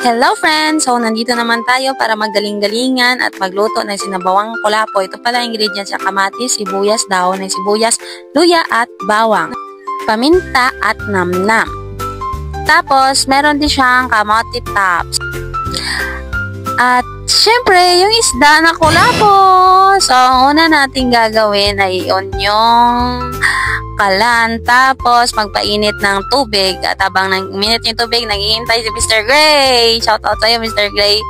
Hello friends! So, nandito naman tayo para maggaling-galingan at magluto ng sinabawang kulapo. Ito pala ingredients sa kamatis, sibuyas, dahon ng sibuyas, luya at bawang, paminta at namnam. Tapos, meron din siyang kamote tops. At syempre, yung isda na kulapo. So, ang una natin gagawin ay onyong kalan. Tapos, magpainit ng tubig. At habang minute yung tubig, naghihintay si Mr. Gray. Shoutout sa'yo, Mr. Gray.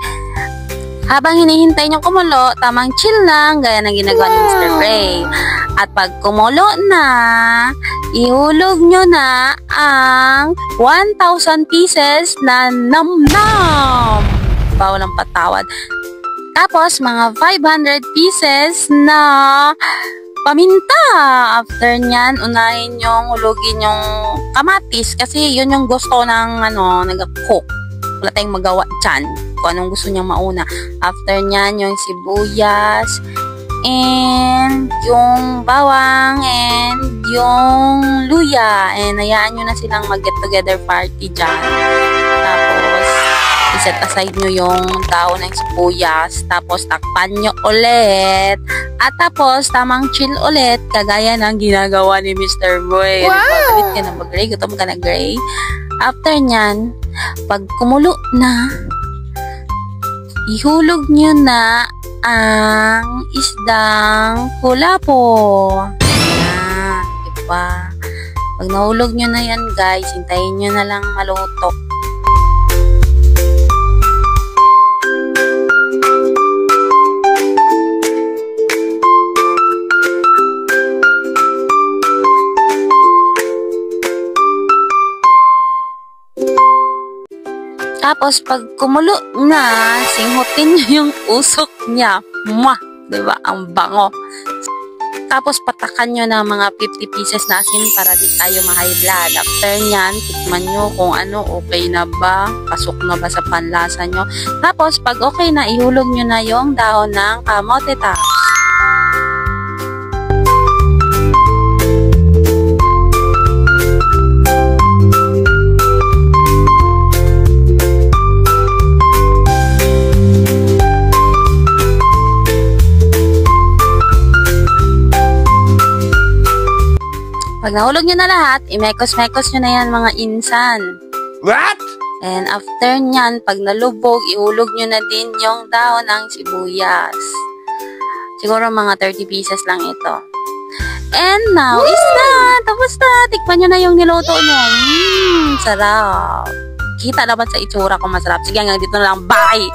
Habang hinihintay nyo kumulo, tamang chill lang, gaya ng ginagawa ni Mr. Gray. At pag kumulo na, ihulog nyo na ang 1,000 pieces na namnam. Bawal ang patawad. Tapos, mga 500 pieces na paminta. After nyan, unahin yung hulugin yung kamatis kasi yun yung gusto ng nag-cook. Wala tayong magawa dyan kung anong gusto niyang mauna. After nyan, yung sibuyas and yung bawang and yung luya. And hayaan nyo na silang mag-get together party dyan. Tapos, iset aside nyo yung dahon ng sibuyas. Tapos, takpan nyo ulit. At tapos, tamang chill ulit, kagaya ng ginagawa ni Mr. Gray. Wow! Pagkalit ka na ba, Gray? Gutom ka na, Gray? After nyan, pag kumulo na, ihulog nyo na ang isdang kulapo. Ayan, diba? Pag nahulog nyo na yan, guys, hintayin nyo na lang maluto. Tapos, pag kumulo na, singhutin nyo yung usok niya. Mwah! Diba? Ang bango. Tapos, patakan nyo ng mga 50 pieces na asin para di tayo ma-high blood. After nyan, tikman nyo kung okay na ba, pasok na ba sa panlasa nyo. Tapos, pag okay na, ihulog nyo na yung dahon ng kamote tops. Pag nahulog nyo na lahat, imekos-mekos nyo na yan mga insan. What? And after nyan, pag nalubog, ihulog nyo na din yung dahon ng sibuyas. Siguro mga 30 pieces lang ito. And now, is done! Tapos na! Tikman nyo na yung niluto nyo. Sarap! Kita dapat sa itsura kung masarap. Sige, hanggang dito na lang. Bye!